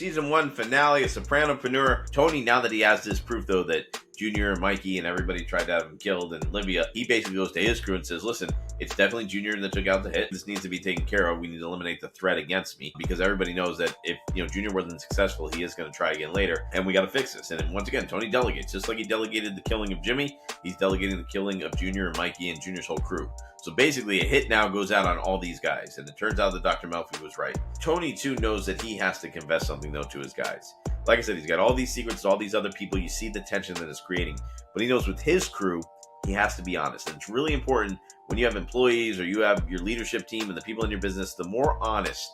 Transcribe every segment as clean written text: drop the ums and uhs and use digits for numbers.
season 1 finale of Sopranopreneur. Tony, now that he has this proof, though, that Junior and Mikey and everybody tried to have him killed, and Livia, he basically goes to his crew and says, listen, it's definitely Junior that took out the hit. This needs to be taken care of. We need to eliminate the threat against me, because everybody knows that if Junior wasn't successful, he is going to try again later, and we got to fix this. And once again, Tony delegates. Just like he delegated the killing of Jimmy, he's delegating the killing of Junior and Mikey and Junior's whole crew. So basically, a hit now goes out on all these guys, and it turns out that Dr. Melfi was right. Tony, too, knows that he has to confess something, though, to his guys. Like I said, he's got all these secrets to all these other people. You see the tension that it's creating. But he knows with his crew, he has to be honest. And it's really important when you have employees or you have your leadership team and the people in your business, the more honest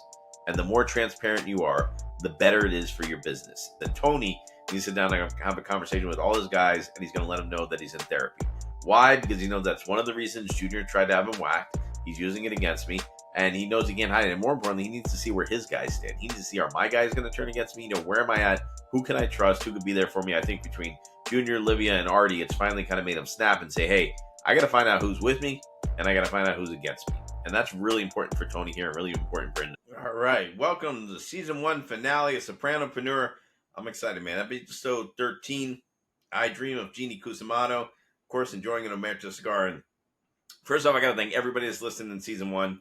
and the more transparent you are, the better it is for your business. Then Tony needs to sit down and have a conversation with all his guys, and he's going to let them know that he's in therapy. Why? Because he knows that's one of the reasons Junior tried to have him whacked. He's using it against me, and he knows he can't hide it. And more importantly, he needs to see where his guys stand. He needs to see, are my guys going to turn against me? Where am I at? Who can I trust? Who could be there for me? I think between Junior, Livia, and Artie, it's finally kind of made him snap and say, hey, I got to find out who's with me, and I got to find out who's against me. And that's really important for Tony here, and really important for Brendan. All right, welcome to the season 1 finale of Sopranopreneur. I'm excited, man. Episode 13, I Dream of Jeannie Cusimano. Of course, enjoying an Omerta cigar. And first off, I got to thank everybody that's listened in season 1.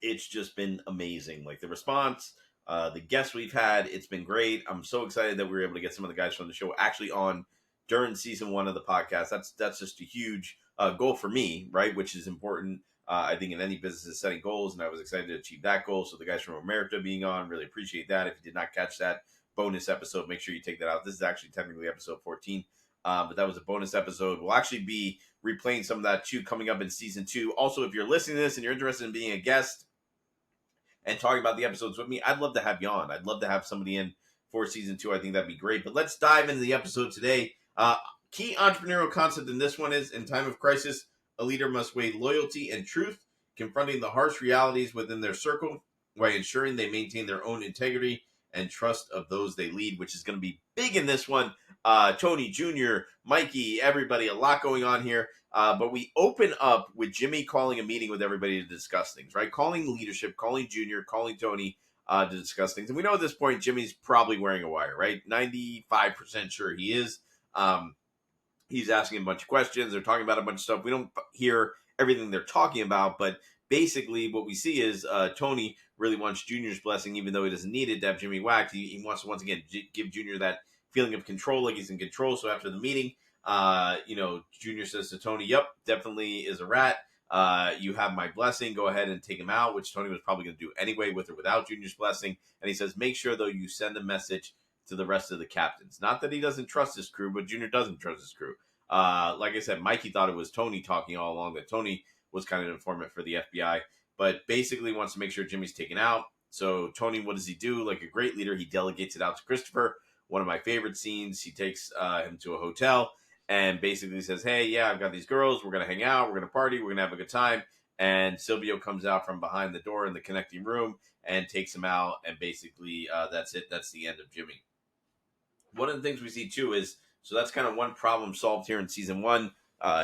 It's just been amazing. Like the response, the guests we've had, it's been great. I'm so excited that we were able to get some of the guys from the show actually on during season 1 of the podcast. That's just a huge goal for me, right? Which is important. I think in any business is setting goals, and I was excited to achieve that goal. So the guys from Omerta being on, really appreciate that. If you did not catch that bonus episode, make sure you take that out. This is actually technically episode 14. But that was a bonus episode. We'll actually be replaying some of that too coming up in season 2. Also, if you're listening to this and you're interested in being a guest and talking about the episodes with me, I'd love to have you on. I'd love to have somebody in for season 2. I think that'd be great. But let's dive into the episode today. Key entrepreneurial concept in this one is, in time of crisis, a leader must weigh loyalty and truth, confronting the harsh realities within their circle while ensuring they maintain their own integrity and trust of those they lead, which is going to be big in this one. Tony, Junior, Mikey, everybody, a lot going on here. But we open up with Jimmy calling a meeting with everybody to discuss things, right? Calling leadership, calling Junior, calling Tony to discuss things. And we know at this point, Jimmy's probably wearing a wire, right? 95% sure he is. He's asking a bunch of questions. They're talking about a bunch of stuff. We don't hear everything they're talking about, but basically what we see is Tony really wants Junior's blessing, even though he doesn't need it to have Jimmy whacked. He wants to, once again, give Junior that feeling of control, like he's in control. So after the meeting, Junior says to Tony, yep, definitely is a rat. You have my blessing. Go ahead and take him out, which Tony was probably going to do anyway with or without Junior's blessing. And he says, make sure, though, you send a message to the rest of the captains. Not that he doesn't trust his crew, but Junior doesn't trust his crew. Like I said, Mikey thought it was Tony talking all along, that Tony was kind of an informant for the FBI, but basically wants to make sure Jimmy's taken out. So Tony, what does he do? Like a great leader, he delegates it out to Christopher. One of my favorite scenes, he takes him to a hotel and basically says, hey, yeah, I've got these girls. We're going to hang out. We're going to party. We're going to have a good time. And Silvio comes out from behind the door in the connecting room and takes him out. And basically, that's it. That's the end of Jimmy. One of the things we see, too, is, so that's kind of one problem solved here in season 1.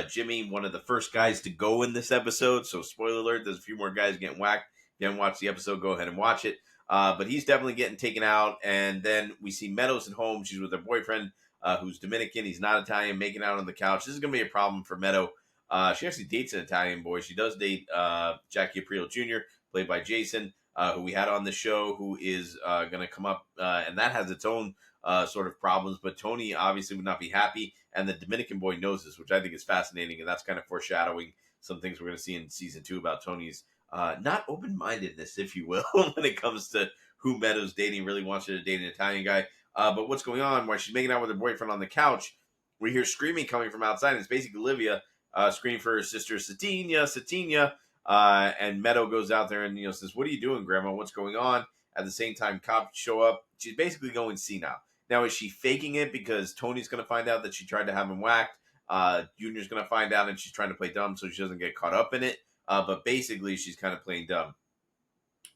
Jimmy, one of the first guys to go in this episode. So spoiler alert, there's a few more guys getting whacked. If you haven't watched the episode, go ahead and watch it. But he's definitely getting taken out. And then we see Meadows at home. She's with her boyfriend, who's Dominican. He's not Italian, making out on the couch. This is going to be a problem for Meadow. She actually dates an Italian boy. She does date Jackie Aprile Jr., played by Jason, who we had on the show, who is going to come up. And that has its own sort of problems. But Tony obviously would not be happy. And the Dominican boy knows this, which I think is fascinating. And that's kind of foreshadowing some things we're going to see in season 2 about Tony's not open-mindedness, if you will, when it comes to who Meadows dating. Really wants her to date an Italian guy. But what's going on? While she's making out with her boyfriend on the couch, we hear screaming coming from outside. And it's basically Olivia screaming for her sister, Satina. And Meadow goes out there and says, what are you doing, Grandma? What's going on? At the same time, cops show up. She's basically going senile. Now, is she faking it because Tony's going to find out that she tried to have him whacked? Junior's going to find out and she's trying to play dumb so she doesn't get caught up in it. But basically, she's kind of playing dumb.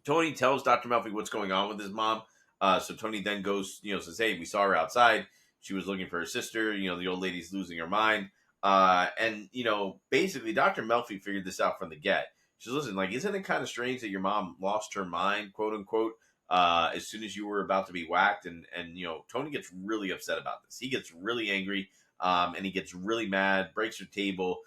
Tony tells Dr. Melfi what's going on with his mom. So Tony then goes, says, hey, we saw her outside. She was looking for her sister. The old lady's losing her mind. And basically, Dr. Melfi figured this out from the get. She says, listen, like, isn't it kind of strange that your mom lost her mind, quote unquote, as soon as you were about to be whacked. And Tony gets really upset about this. He gets really angry, and he gets really mad, breaks her table,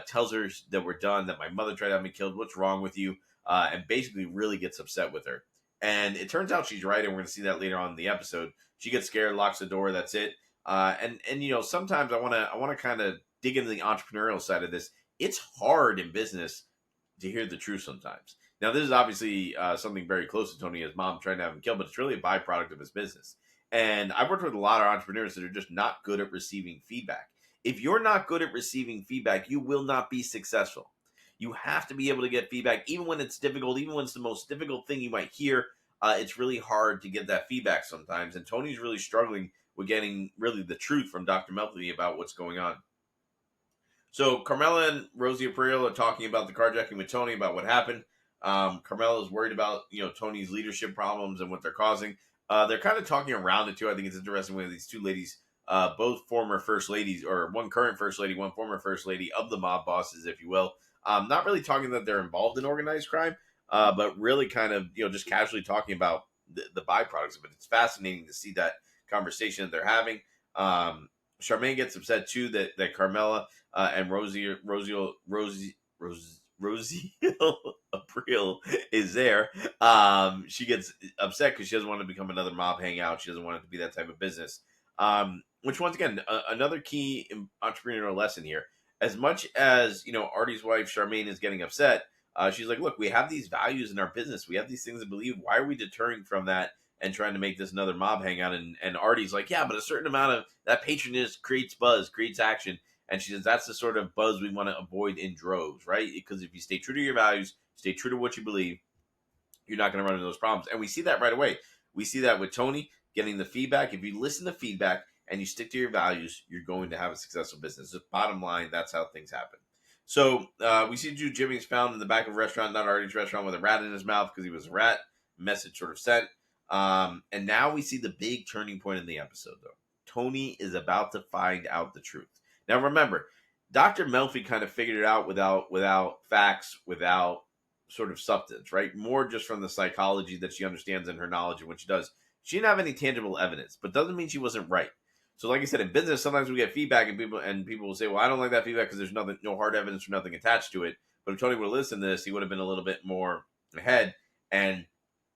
tells her that we're done, that my mother tried to have me killed. What's wrong with you? And basically really gets upset with her. And it turns out she's right, and we're going to see that later on in the episode. She gets scared, locks the door. That's it. And sometimes I want to kind of dig into the entrepreneurial side of this. It's hard in business to hear the truth sometimes. Now, this is obviously something very close to Tony. His mom trying to have him killed, but it's really a byproduct of his business. And I've worked with a lot of entrepreneurs that are just not good at receiving feedback. If you're not good at receiving feedback, you will not be successful. You have to be able to get feedback, even when it's difficult, even when it's the most difficult thing you might hear. It's really hard to get that feedback sometimes. And Tony's really struggling with getting really the truth from Dr. Melfi about what's going on. So Carmela and Rosie April are talking about the carjacking with Tony, about what happened. Carmela is worried about Tony's leadership problems and what they're causing. They're kind of talking around it too. I think it's interesting when these two ladies, both former first ladies, or one current first lady, one former first lady of the mob bosses, if you will, not really talking that they're involved in organized crime, but really kind of just casually talking about the byproducts of it. It's fascinating to see that conversation that they're having. Charmaine gets upset too that Carmela and Rosie April is there. She gets upset because she doesn't want to become another mob hangout. She doesn't want it to be that type of business. Which once again, another key entrepreneurial lesson here. As much as Artie's wife Charmaine is getting upset, she's like, "Look, we have these values in our business. We have these things to believe. Why are we deterring from that and trying to make this another mob hangout?" And Artie's like, "Yeah, but a certain amount of that patronage creates buzz, creates action." And she says, "That's the sort of buzz we want to avoid in droves, right? Because if you stay true to your values, stay true to what you believe, you're not going to run into those problems." And we see that right away. We see that with Tony getting the feedback. If you listen to feedback and you stick to your values, you're going to have a successful business. The bottom line, that's how things happen. So we see Jimmy's found in the back of a restaurant, not Artie's restaurant, with a rat in his mouth because he was a rat. Message sort of sent. And now we see the big turning point in the episode, though. Tony is about to find out the truth. Now, remember, Dr. Melfi kind of figured it out without facts, without sort of substance, right? More just from the psychology that she understands and her knowledge of what she does. She didn't have any tangible evidence, but doesn't mean she wasn't right. So like I said, in business, sometimes we get feedback and people will say, "Well, I don't like that feedback because there's no hard evidence or nothing attached to it." But if Tony would have listened to this, he would have been a little bit more ahead. And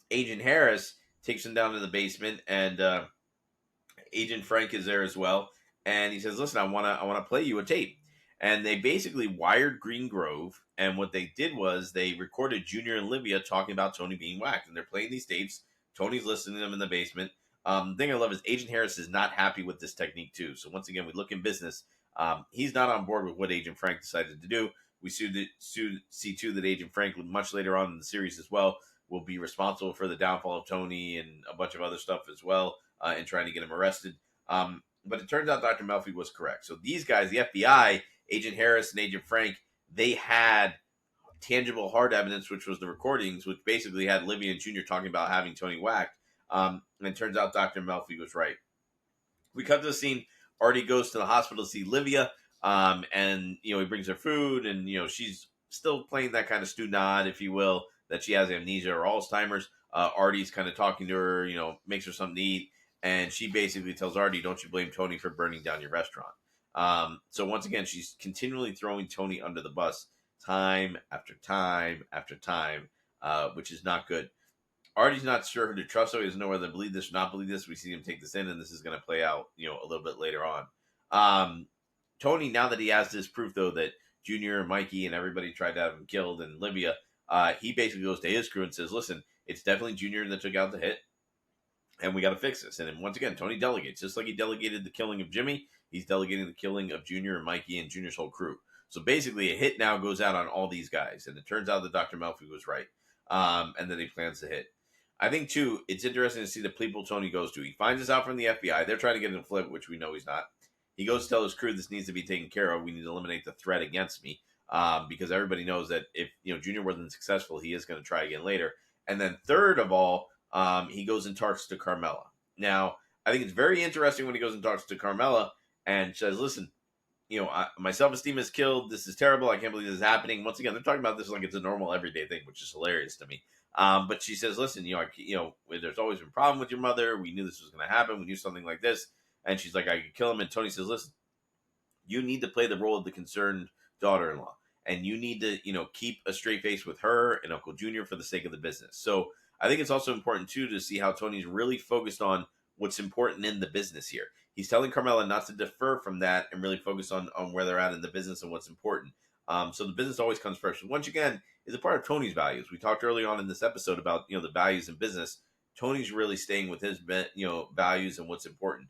Agent Harris takes him down to the basement, and Agent Frank is there as well. And he says, "Listen, I want to play you a tape." And they basically wired Green Grove, and what they did was they recorded Junior and Livia talking about Tony being whacked, and they're playing these tapes. Tony's listening to them in the basement. The thing I love is Agent Harris is not happy with this technique too. So once again, we look in business. He's not on board with what Agent Frank decided to do. We see too that Agent Frank, much later on in the series as well, will be responsible for the downfall of Tony and a bunch of other stuff as well, in trying to get him arrested. But it turns out Dr. Melfi was correct. So these guys, the FBI, Agent Harris and Agent Frank, they had tangible hard evidence, which was the recordings, which basically had Livia and Junior talking about having Tony whacked. And it turns out Dr. Melfi was right. We cut to the scene. Artie goes to the hospital to see Livia, and he brings her food, and she's still playing that kind of stew nod, if you will, that she has amnesia or Alzheimer's. Artie's kind of talking to her, makes her something to eat, and she basically tells Artie, "Don't you blame Tony for burning down your restaurant." So once again, she's continually throwing Tony under the bus, time after time after time, which is not good. Artie's not sure who to trust, so he doesn't know whether to believe this or not believe this. We see him take this in, and this is going to play out, a little bit later on. Tony, now that he has this proof, though, that Junior and Mikey and everybody tried to have him killed, and Livia, he basically goes to his crew and says, "Listen, it's definitely Junior that took out the hit, and we got to fix this." And then once again, Tony delegates. Just like he delegated the killing of Jimmy, he's delegating the killing of Junior and Mikey and Junior's whole crew. So basically, a hit now goes out on all these guys, and it turns out that Dr. Melfi was right, and that he plans to hit. I think, too, it's interesting to see the people Tony goes to. He finds this out from the FBI. They're trying to get him to flip, which we know he's not. He goes to tell his crew, "This needs to be taken care of. We need to eliminate the threat against me," because everybody knows that if Junior wasn't successful, he is going to try again later. And then third of all, he goes and talks to Carmela. Now, I think it's very interesting when he goes and talks to Carmela and says, "Listen, my self-esteem is killed. This is terrible. I can't believe this is happening." Once again, they're talking about this like it's a normal everyday thing, which is hilarious to me. But she says, listen, there's always been a problem with your mother. We knew this was going to happen. We knew something like this. And she's like, I could kill him. And Tony says, listen, you need to play the role of the concerned daughter-in-law, and you need to, keep a straight face with her and Uncle Junior for the sake of the business. So I think it's also important too to see how Tony's really focused on what's important in the business here. He's telling Carmela not to defer from that and really focus on where they're at in the business and what's important. So the business always comes first. Once again, is a part of Tony's values. We talked early on in this episode about the values in business. Tony's really staying with his values and what's important.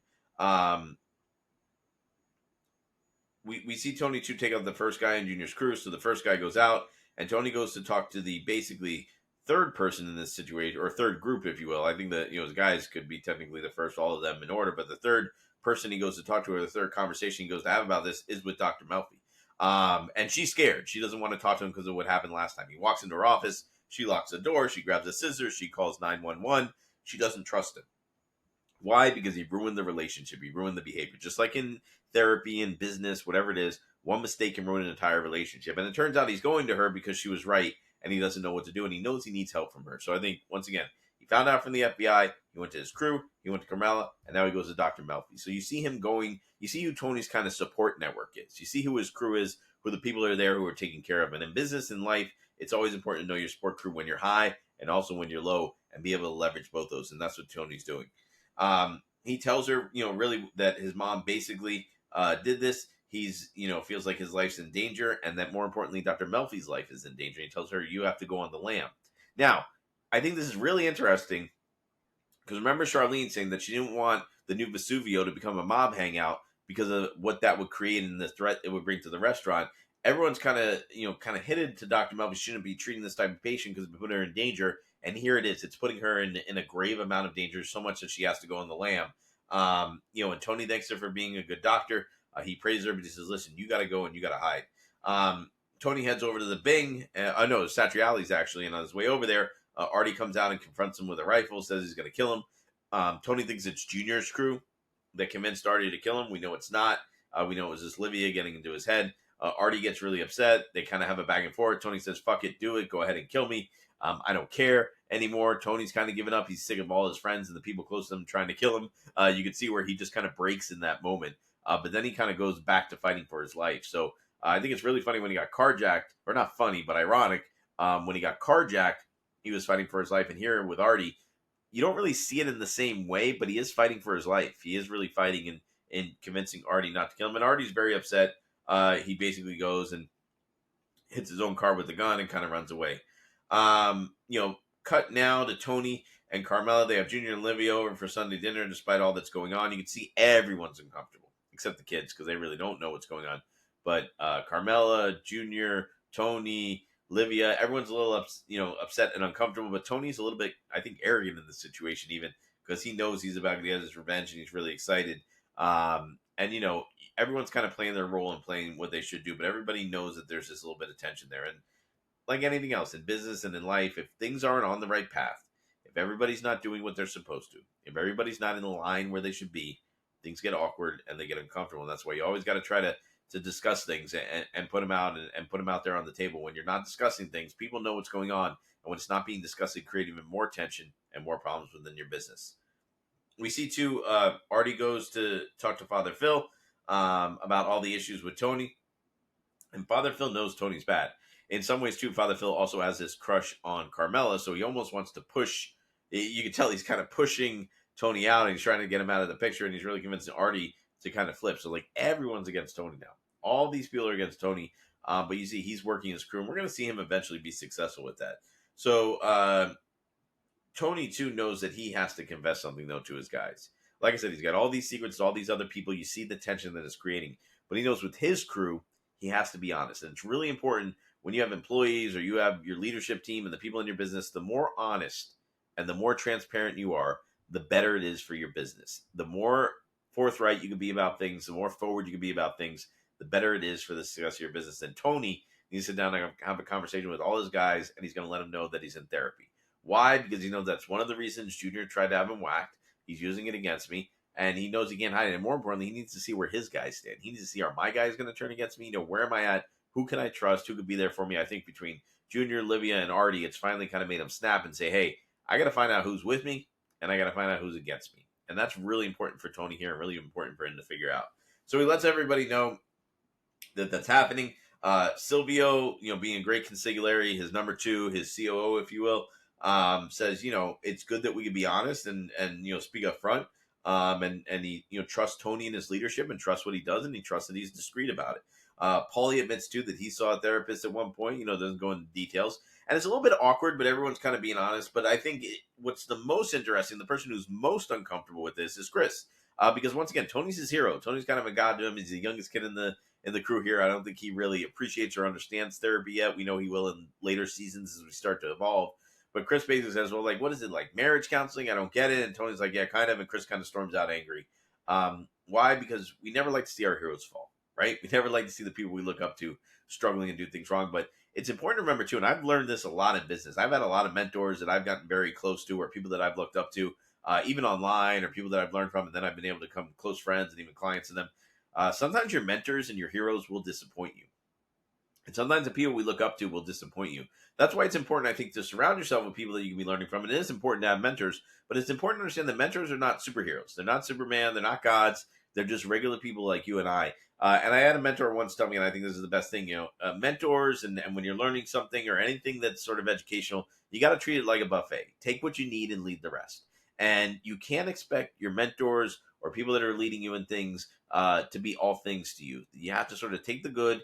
We see Tony too take out the first guy in Junior's crew. So the first guy goes out, and Tony goes to talk to the basically third person in this situation, or third group, if you will. I think that his guys could be technically the first, all of them in order, but the third person he goes to talk to, or the third conversation he goes to have about this, is with Dr. Melfi. And she's scared. She doesn't want to talk to him because of what happened last time. He walks into her office. She locks the door. She grabs the scissors. She calls 911. She doesn't trust him. Why? Because he ruined the relationship. He ruined the behavior. Just like in therapy and business, whatever it is, one mistake can ruin an entire relationship. And it turns out he's going to her because she was right, and he doesn't know what to do, and he knows he needs help from her. So I think, once again, he found out from the FBI, he went to his crew, he went to Carmela, and now he goes to Dr. Melfi. So you see him going, you see who Tony's kind of support network is. You see who his crew is, who the people are there who are taking care of. And in business and life, it's always important to know your support crew when you're high and also when you're low, and be able to leverage both those. And that's what Tony's doing. He tells her, really that his mom basically did this. He's, feels like his life's in danger, and that more importantly, Dr. Melfi's life is in danger. He tells her, you have to go on the lam. Now, I think this is really interesting because remember Charlene saying that she didn't want the new Vesuvio to become a mob hangout because of what that would create and the threat it would bring to the restaurant. Everyone's kind of headed to Dr. Melfi shouldn't be treating this type of patient because it put her in danger. And here it is. It's putting her in a grave amount of danger, so much that she has to go on the lam. And Tony thanks her for being a good doctor. He praises her, but he says, listen, you got to go and you got to hide. Tony heads over to the Bing. No, Satriali's actually. And on his way over there, Artie comes out and confronts him with a rifle, says he's going to kill him. Tony thinks it's Junior's crew that convinced Artie to kill him. We know it's not. We know it was just Livia getting into his head. Artie gets really upset. They kind of have a back and forth. Tony says, fuck it, do it. Go ahead and kill me. I don't care anymore. Tony's kind of given up. He's sick of all his friends and the people close to him trying to kill him. You can see where he just kind of breaks in that moment. But then he kind of goes back to fighting for his life. So I think it's really funny when he got carjacked, or not funny, but ironic. When he got carjacked, he was fighting for his life. And here with Artie, you don't really see it in the same way, but he is fighting for his life. He is really fighting and convincing Artie not to kill him. And Artie's very upset. He basically goes and hits his own car with the gun and kind of runs away. Cut now to Tony and Carmela. They have Junior and Livia over for Sunday dinner. Despite all that's going on, you can see everyone's uncomfortable except the kids because they really don't know what's going on. But Carmela, Junior, Tony, Livia, everyone's a little upset and uncomfortable. But Tony's a little bit, I think, arrogant in this situation, even because he knows he's about to get his revenge and he's really excited. Everyone's kind of playing their role and playing what they should do, but everybody knows that there's this little bit of tension there. And like anything else in business and in life, if things aren't on the right path, if everybody's not doing what they're supposed to, if everybody's not in the line where they should be, things get awkward and they get uncomfortable. And that's why you always got to try to discuss things and put them out and put them out there on the table. When you're not discussing things, people know what's going on. And when it's not being discussed, it creates even more tension and more problems within your business. We see too, Artie goes to talk to Father Phil about all the issues with Tony. And Father Phil knows Tony's bad. In some ways, too, Father Phil also has this crush on Carmela, so he almost wants to push. You can tell he's kind of pushing Tony out, and he's trying to get him out of the picture, and he's really convincing Artie to kind of flip. So, like, everyone's against Tony now. All these people are against Tony, but you see he's working his crew, and we're going to see him eventually be successful with that. So, Tony, too, knows that he has to confess something, though, to his guys. Like I said, he's got all these secrets, all these other people. You see the tension that it's creating. But he knows with his crew, he has to be honest. And it's really important when you have employees or you have your leadership team and the people in your business, the more honest and the more transparent you are, the better it is for your business. The more forthright you can be about things, the more forward you can be about things, the better it is for the success of your business. And Tony needs to sit down and have a conversation with all his guys, and he's going to let them know that he's in therapy. Why? Because he knows that's one of the reasons Junior tried to have him whacked. He's using it against me, and he knows he can't hide it. And more importantly, he needs to see where his guys stand. He needs to see, are my guys going to turn against me? Where am I at? Who can I trust? Who could be there for me? I think between Junior, Livia, and Artie, it's finally kind of made them snap and say, hey, I got to find out who's with me and I got to find out who's against me. And that's really important for Tony here and really important for him to figure out. So he lets everybody know that that's happening. Silvio, being a great consigliere, his number two, his COO, if you will, says, it's good that we can be honest and speak up front. And he, trusts Tony and his leadership and trusts what he does, and he trusts that he's discreet about it. Paulie admits too that he saw a therapist at one point, doesn't go into details. And it's a little bit awkward, but everyone's kind of being honest. But I think what's the most interesting, the person who's most uncomfortable with this is Chris. Because once again, Tony's his hero. Tony's kind of a god to him. He's the youngest kid in the crew here. I don't think he really appreciates or understands therapy yet. We know he will in later seasons as we start to evolve. But Chris basically says, well, like, what is it, like marriage counseling? I don't get it. And Tony's like, yeah, kind of. And Chris kind of storms out angry. Why? Because we never like to see our heroes fall, right? We never like to see the people we look up to struggling and do things wrong. But it's important to remember, too, and I've learned this a lot in business. I've had a lot of mentors that I've gotten very close to, or people that I've looked up to, even online, or people that I've learned from, and then I've been able to become close friends and even clients of them. Sometimes your mentors and your heroes will disappoint you. And sometimes the people we look up to will disappoint you. That's why it's important, I think, to surround yourself with people that you can be learning from. And it is important to have mentors, but it's important to understand that mentors are not superheroes. They're not Superman. They're not gods. They're just regular people like you and I. And I had a mentor once tell me, and I think this is the best thing, mentors, and when you're learning something or anything that's sort of educational, you got to treat it like a buffet. Take what you need and leave the rest. And you can't expect your mentors or people that are leading you in things to be all things to you. You have to sort of take the good,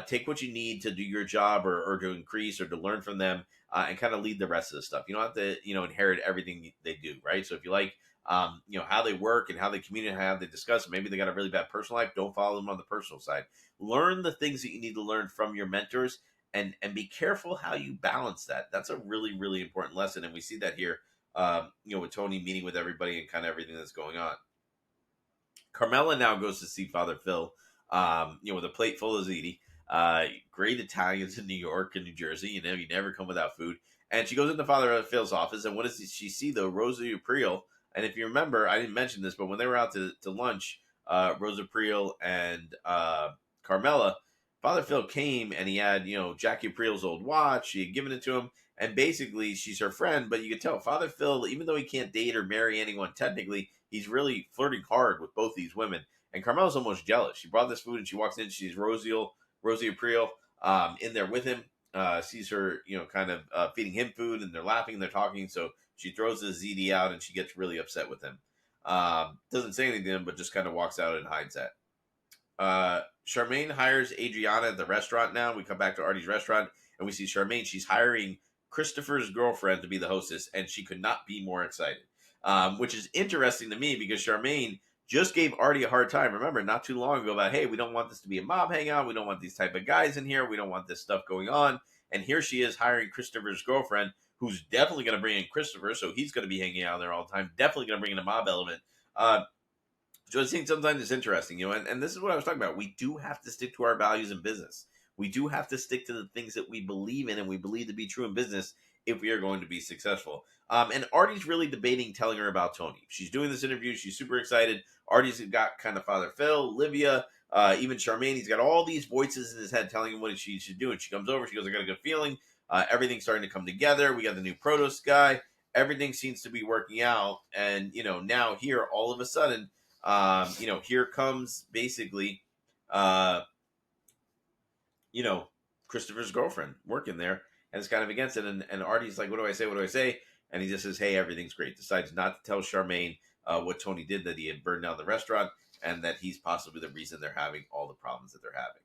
take what you need to do your job or to increase or to learn from them, and kind of lead the rest of the stuff. You don't have to, inherit everything they do, right? So if you like, how they work and how they communicate, how they discuss, maybe they got a really bad personal life, don't follow them on the personal side. Learn the things that you need to learn from your mentors, and be careful how you balance that. That's a really, really important lesson. And we see that here, with Tony meeting with everybody and kind of everything that's going on. Carmela now goes to see Father Phil, with a plate full of ziti. Great Italians in New York and New Jersey. You never come without food. And she goes into Father Phil's office, and what does she see, though? Rosa Priel. And if you remember, I didn't mention this, but when they were out to lunch, Rosa Priel and Carmela, Father Phil came, and he had, Jackie Priel's old watch. She had given it to him, and basically, she's her friend, but you could tell Father Phil, even though he can't date or marry anyone technically, he's really flirting hard with both these women. And Carmela's almost jealous. She brought this food, and she walks in, she's Rosie Priel in there with him, sees her, kind of feeding him food, and they're laughing, and they're talking, so she throws the ZD out, and she gets really upset with him. Doesn't say anything to him, but just kind of walks out and hides that. Charmaine hires Adriana at the restaurant now. We come back to Artie's restaurant, and we see Charmaine. She's hiring Christopher's girlfriend to be the hostess, and she could not be more excited, which is interesting to me because Charmaine just gave Artie a hard time. Remember, not too long ago about, hey, we don't want this to be a mob hangout. We don't want these type of guys in here. We don't want this stuff going on. And here she is hiring Christopher's girlfriend, who's definitely going to bring in Christopher, so he's going to be hanging out there all the time. Definitely going to bring in a mob element. So I think sometimes it's interesting, and this is what I was talking about. We do have to stick to our values in business. We do have to stick to the things that we believe in and we believe to be true in business if we are going to be successful. And Artie's really debating telling her about Tony. She's doing this interview. She's super excited. Artie's got kind of Father Phil, Livia, even Charmaine. He's got all these voices in his head telling him what she should do. And she comes over. She goes, I got a good feeling. Everything's starting to come together. We got the new Protos guy. Everything seems to be working out. And, now here, all of a sudden, here comes basically, Christopher's girlfriend working there, and it's kind of against it. And Artie's like, what do I say? What do I say? And he just says, hey, everything's great. Decides not to tell Charmaine what Tony did, that he had burned down the restaurant, and that he's possibly the reason they're having all the problems that they're having.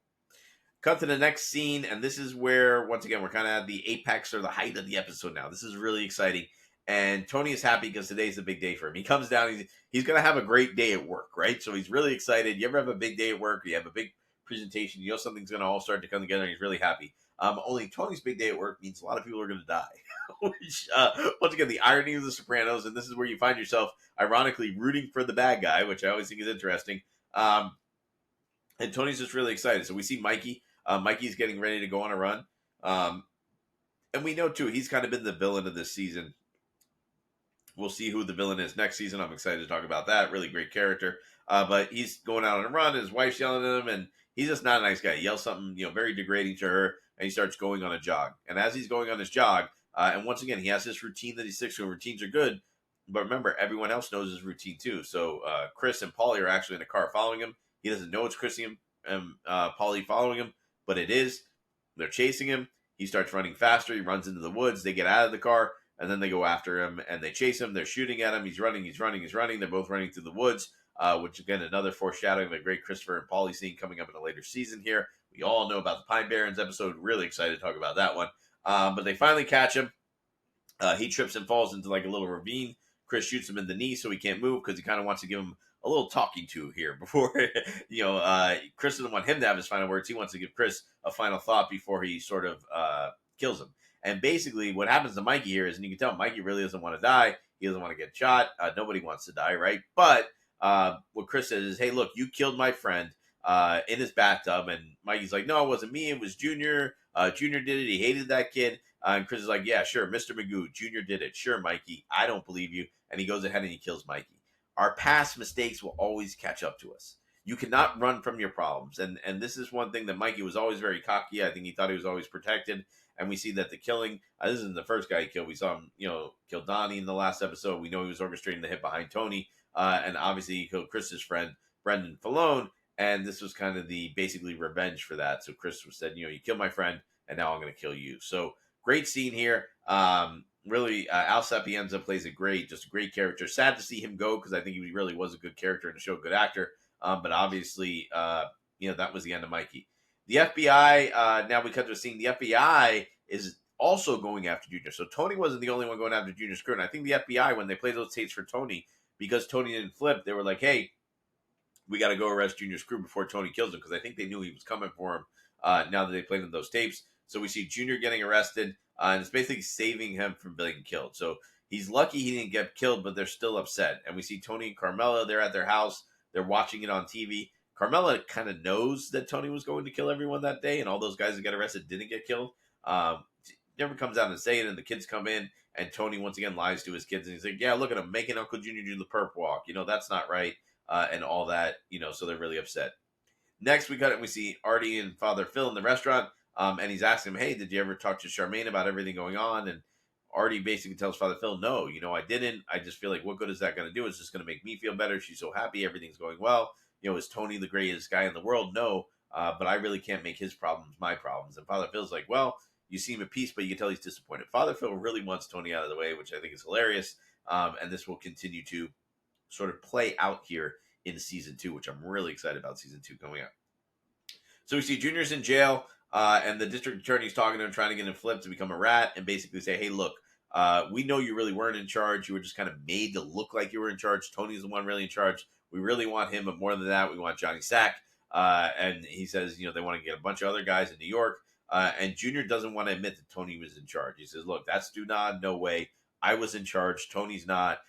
Cut to the next scene, and this is where, once again, we're kind of at the apex or the height of the episode now. This is really exciting. And Tony is happy because today's a big day for him. He comes down, he's going to have a great day at work, right? So he's really excited. You ever have a big day at work, or you have a big presentation, something's going to all start to come together, and he's really happy. Only Tony's big day at work means a lot of people are going to die. Which, once again, the irony of The Sopranos, and this is where you find yourself, ironically, rooting for the bad guy, which I always think is interesting. And Tony's just really excited. So we see Mikey. Mikey's getting ready to go on a run. And we know, too, he's kind of been the villain of this season. We'll see who the villain is next season. I'm excited to talk about that. Really great character. But he's going out on a run. His wife's yelling at him, and he's just not a nice guy. He yells something, very degrading to her. and he starts going on a jog. And as he's going on his jog, and once again, he has this routine that he sticks to, and routines are good. But remember, everyone else knows his routine too. So Chris and Paulie are actually in a car following him. He doesn't know it's Chrissy and Paulie following him, but it is. They're chasing him. He starts running faster. He runs into the woods. They get out of the car, and then they go after him, and they chase him. They're shooting at him. He's running. They're both running through the woods, which, again, another foreshadowing of a great Christopher and Paulie scene coming up in a later season here. We all know about the Pine Barrens episode. Really excited to talk about that one. But they finally catch him. He trips and falls into like a little ravine. Chris shoots him in the knee so he can't move because he kind of wants to give him a little talking to here before, Chris doesn't want him to have his final words. He wants to give Chris a final thought before he sort of kills him. And basically what happens to Mikey here is, and you can tell Mikey really doesn't want to die. He doesn't want to get shot. Nobody wants to die, right? But what Chris says is, hey, look, you killed my friend in his bathtub. And Mikey's like, no, it wasn't me. It was Junior. Junior did it. He hated that kid. And Chris is like, yeah, sure, Mr. Magoo, Junior did it. Sure, Mikey, I don't believe you. And he goes ahead and he kills Mikey. Our past mistakes will always catch up to us. You cannot run from your problems. And this is one thing that Mikey was always very cocky. I think he thought he was always protected. And we see that the killing, this isn't the first guy he killed. We saw him, kill Donnie in the last episode. We know he was orchestrating the hit behind Tony. And obviously he killed Chris's friend, Brendan Fallone. And this was kind of the basically revenge for that. So Chris said, you killed my friend, and now I'm going to kill you. So great scene here. Really, Al Sapienza plays just a great character. Sad to see him go because I think he really was a good character and a show good actor. But obviously, that was the end of Mikey. The FBI, now we cut to a scene. The FBI is also going after Junior. So Tony wasn't the only one going after Junior's crew. And I think the FBI, when they played those tapes for Tony, because Tony didn't flip, they were like, hey, we got to go arrest Junior's crew before Tony kills him, because I think they knew he was coming for him now that they played in those tapes. So we see Junior getting arrested, and it's basically saving him from being killed. So he's lucky he didn't get killed, but they're still upset. And we see Tony and Carmela, they're at their house. They're watching it on TV. Carmela kind of knows that Tony was going to kill everyone that day, and all those guys that got arrested didn't get killed. Never comes out and say it, and the kids come in, and Tony once again lies to his kids, and he's like, yeah, look at him, making Uncle Junior do the perp walk. That's not right, and all that, so they're really upset. Next, we cut it, we see Artie and Father Phil in the restaurant. And he's asking him, hey, did you ever talk to Charmaine about everything going on? And Artie basically tells Father Phil, no, I didn't. I just feel like, what good is that going to do? It's just going to make me feel better. She's so happy. Everything's going well. Is Tony the greatest guy in the world? No, but I really can't make his problems my problems. And Father Phil's like, well, you seem at peace, but you can tell he's disappointed. Father Phil really wants Tony out of the way, which I think is hilarious. And this will continue to sort of play out here in season 2, which I'm really excited about season 2 coming out. So we see Junior's in jail. And the district attorney's talking to him, trying to get him flipped to become a rat, and basically say, hey, look, we know you really weren't in charge. You were just kind of made to look like you were in charge. Tony's the one really in charge. We really want him, but more than that, we want Johnny Sack. And he says, they want to get a bunch of other guys in New York. And Junior doesn't want to admit that Tony was in charge. He says, look, that's Dunod, no way. I was in charge. Tony's not.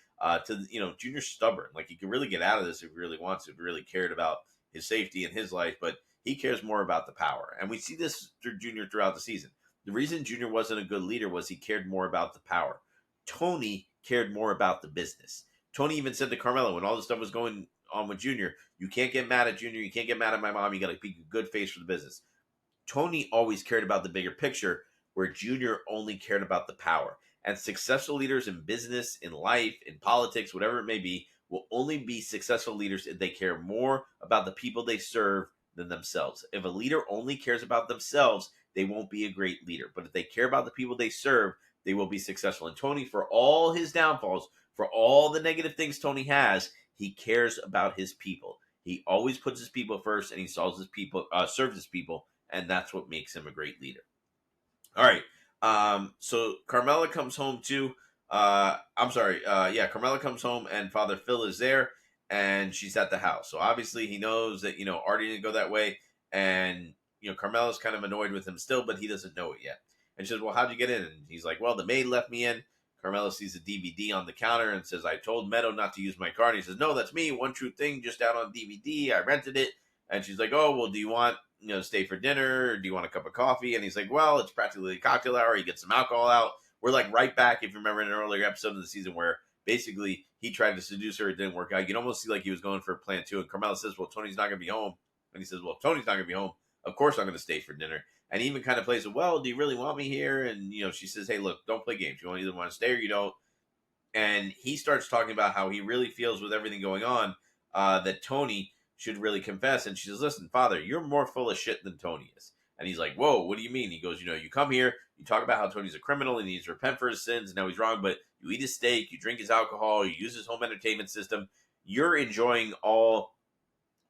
Junior's stubborn. Like, he can really get out of this if he really wants to, if he really cared about his safety and his life, but he cares more about the power. And we see this through Junior throughout the season. The reason Junior wasn't a good leader was he cared more about the power. Tony cared more about the business. Tony even said to Carmela, when all this stuff was going on with Junior, you can't get mad at Junior. You can't get mad at my mom. You got to be a good face for the business. Tony always cared about the bigger picture, where Junior only cared about the power. And successful leaders in business, in life, in politics, whatever it may be, will only be successful leaders if they care more about the people they serve than themselves. If a leader only cares about themselves, they won't be a great leader. But if they care about the people they serve, they will be successful. And Tony, for all his downfalls, for all the negative things Tony has, he cares about his people. He always puts his people first, and he serves his people, and that's what makes him a great leader. All right. So Carmela comes home too. Carmela comes home, and Father Phil is there, and she's at the house. So obviously he knows that, Artie didn't go that way, and, Carmela's kind of annoyed with him still, but he doesn't know it yet. And she says, well, how'd you get in? And he's like, well, the maid left me in. Carmela sees a DVD on the counter and says, I told Meadow not to use my card. And he says, no, that's me. One True Thing, just out on DVD. I rented it. And she's like, oh, well, do you want, stay for dinner? Or do you want a cup of coffee? And he's like, well, it's practically a cocktail hour. He gets some alcohol out. We're like right back, if you remember, in an earlier episode of the season where basically he tried to seduce her. It didn't work out. You can almost see like he was going for plan 2. And Carmela says, well, Tony's not going to be home. And he says, well, if Tony's not going to be home, Of course I'm going to stay for dinner. And he even kind of plays it, well, do you really want me here? And, she says, hey, look, don't play games. You either want to stay or you don't. And he starts talking about how he really feels with everything going on that Tony should really confess. And she says, listen, Father, you're more full of shit than Tony is. And he's like, whoa, what do you mean? He goes, you come here, you talk about how Tony's a criminal and he needs to repent for his sins and now he's wrong, but you eat his steak, you drink his alcohol, you use his home entertainment system. You're enjoying all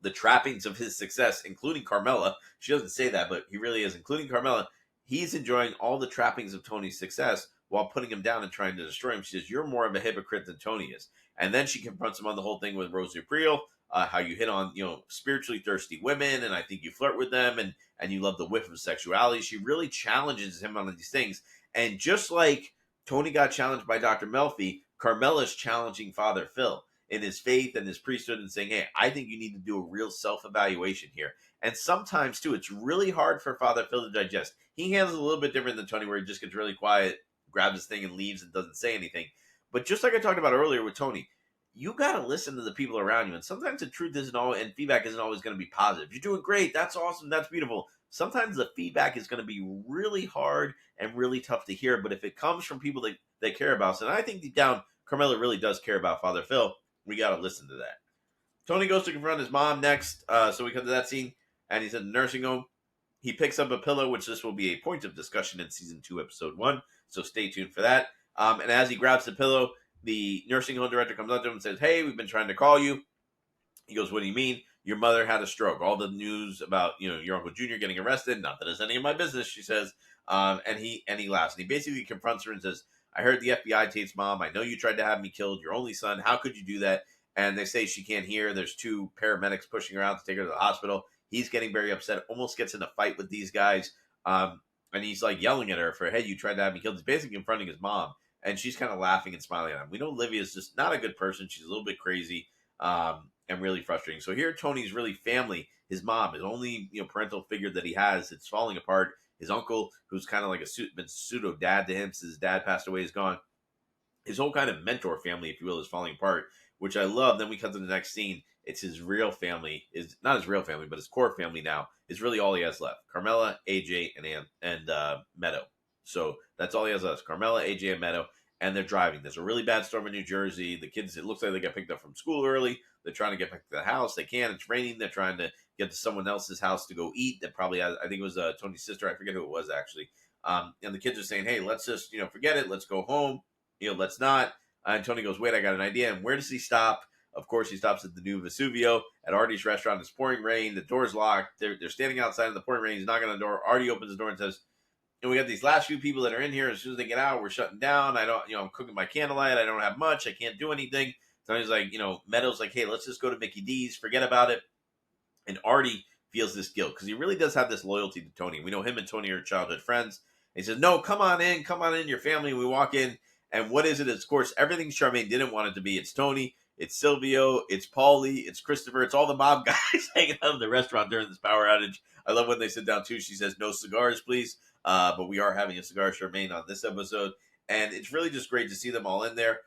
the trappings of his success, including Carmela. She doesn't say that, but he really is, including Carmela. He's enjoying all the trappings of Tony's success while putting him down and trying to destroy him. She says, you're more of a hypocrite than Tony is. And then she confronts him on the whole thing with Rosie Priel, how you hit on, spiritually thirsty women, and I think you flirt with them, and you love the whiff of sexuality. She really challenges him on these things. And just like Tony got challenged by Dr. Melfi, Carmela's challenging Father Phil in his faith and his priesthood and saying, hey, I think you need to do a real self-evaluation here. And sometimes, too, it's really hard for Father Phil to digest. He handles it a little bit different than Tony, where he just gets really quiet, grabs his thing and leaves and doesn't say anything. But just like I talked about earlier with Tony, you got to listen to the people around you. And sometimes the truth isn't always, and feedback isn't always going to be positive. You're doing great. That's awesome. That's beautiful. Sometimes the feedback is going to be really hard and really tough to hear. But if it comes from people that care about us, and I think deep down, Carmela really does care about Father Phil, we got to listen to that. Tony goes to confront his mom next. So we come to that scene, and he's in the nursing home. He picks up a pillow, which this will be a point of discussion in season 2, episode 1. So stay tuned for that. And as he grabs the pillow, the nursing home director comes up to him and says, hey, we've been trying to call you. He goes, what do you mean? Your mother had a stroke. All the news about, your Uncle Junior getting arrested, not that it's any of my business, she says. And he laughs. And he basically confronts her and says, I heard the FBI tapes, Mom. I know you tried to have me killed. Your only son. How could you do that? And they say she can't hear. There's 2 paramedics pushing her out to take her to the hospital. He's getting very upset, almost gets in a fight with these guys. And he's like yelling at her for, hey, you tried to have me killed. He's basically confronting his mom. And she's kind of laughing and smiling at him. We know Livia's just not a good person. She's a little bit crazy and really frustrating. So here Tony's really family, his mom, his only parental figure that he has, it's falling apart. His uncle, who's kind of like been pseudo dad to him since his dad passed away, is gone. His whole kind of mentor family, if you will, is falling apart, which I love. Then we come to the next scene. It's his real family, is not his real family, but his core family now is really all he has left. Carmela, AJ, and Meadow. So that's all he has left. Carmela, AJ, and Meadow. And they're driving. There's a really bad storm in New Jersey. The kids, it looks like they got picked up from school early. They're trying to get back to the house. They can't. It's raining. They're trying to get to someone else's house to go eat. That probably has, I think it was Tony's sister. I forget who it was actually. And the kids are saying, hey, let's just, forget it. Let's go home. Let's not. And Tony goes, wait, I got an idea. And where does he stop? Of course, he stops at the new Vesuvio at Artie's restaurant. It's pouring rain. The door's locked. They're standing outside in the pouring rain. He's knocking on the door. Artie opens the door and says, and we got these last few people that are in here. As soon as they get out, we're shutting down. I don't, I'm cooking my candlelight. I don't have much. I can't do anything. Tony's like, Meadow's like, hey, let's just go to Mickey D's. Forget about it. And Artie feels this guilt because he really does have this loyalty to Tony. We know him and Tony are childhood friends. And he says, no, come on in, your family. We walk in. And what is it? It's, of course, everything Charmaine didn't want it to be. It's Tony. It's Silvio. It's Paulie. It's Christopher. It's all the mob guys hanging out in the restaurant during this power outage. I love when they sit down, too. She says, no cigars, please. But we are having a cigar Charmaine on this episode. And it's really just great to see them all in there.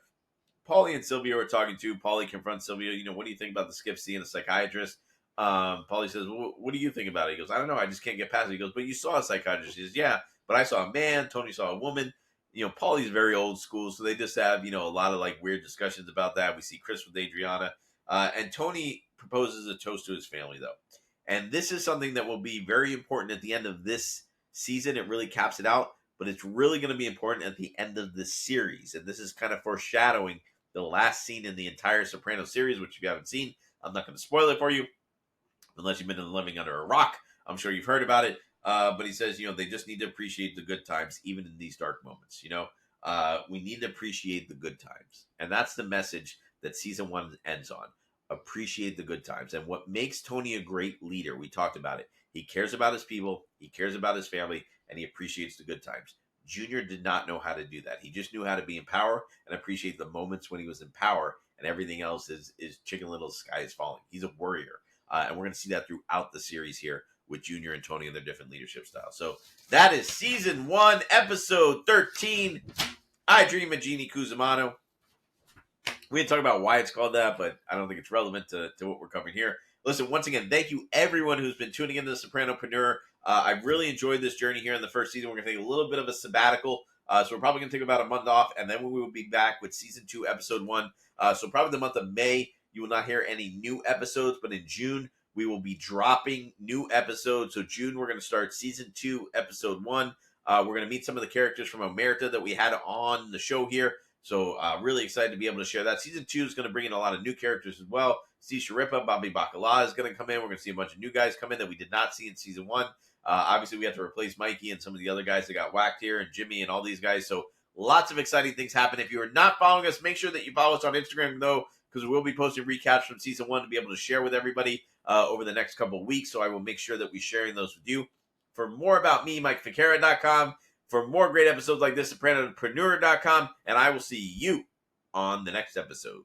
Paulie and Silvio are talking too. Paulie confronts Silvio. What do you think about the Skip seeing a psychiatrist? Paulie says, well, what do you think about it? He goes, I don't know. I just can't get past it. He goes, but you saw a psychiatrist. He says, yeah, but I saw a man. Tony saw a woman. Paulie's very old school. So they just have, a lot of like weird discussions about that. We see Chris with Adriana. And Tony proposes a toast to his family though. And this is something that will be very important at the end of this season. It really caps it out, but it's really going to be important at the end of the series. And this is kind of foreshadowing the last scene in the entire Soprano series, which if you haven't seen, I'm not going to spoil it for you, unless you've been living under a rock. I'm sure you've heard about it. But he says, they just need to appreciate the good times, even in these dark moments. We need to appreciate the good times. And that's the message that season 1 ends on. Appreciate the good times. And what makes Tony a great leader, we talked about it. He cares about his people, he cares about his family, and he appreciates the good times. Junior did not know how to do that. He just knew how to be in power and appreciate the moments when he was in power, and everything else is Chicken Little, sky is falling. He's a warrior. And we're going to see that throughout the series here with Junior and Tony and their different leadership styles. So that is season 1, episode 13. I Dream of Jeannie Cusimano. We didn't talk about why it's called that, but I don't think it's relevant to what we're covering here. Listen, once again, thank you everyone who's been tuning into the Sopranopreneur. I've really enjoyed this journey here in the first season. We're going to take a little bit of a sabbatical. So we're probably going to take about a month off, and then we will be back with season 2, episode 1. So probably the month of May, you will not hear any new episodes, but in June, we will be dropping new episodes. So June, we're going to start season 2, episode 1. We're going to meet some of the characters from Omerta that we had on the show here. So really excited to be able to share that. Season 2 is going to bring in a lot of new characters as well. Steve Sharippa, Bobby Bacala is going to come in. We're going to see a bunch of new guys come in that we did not see in season 1. Obviously, we have to replace Mikey and some of the other guys that got whacked here, and Jimmy and all these guys. So lots of exciting things happen. If you are not following us, make sure that you follow us on Instagram, though, because we'll be posting recaps from season 1 to be able to share with everybody over the next couple of weeks. So I will make sure that we're sharing those with you. For more about me, MikeFicara.com. For more great episodes like this, Sopranopreneur.com. And I will see you on the next episode.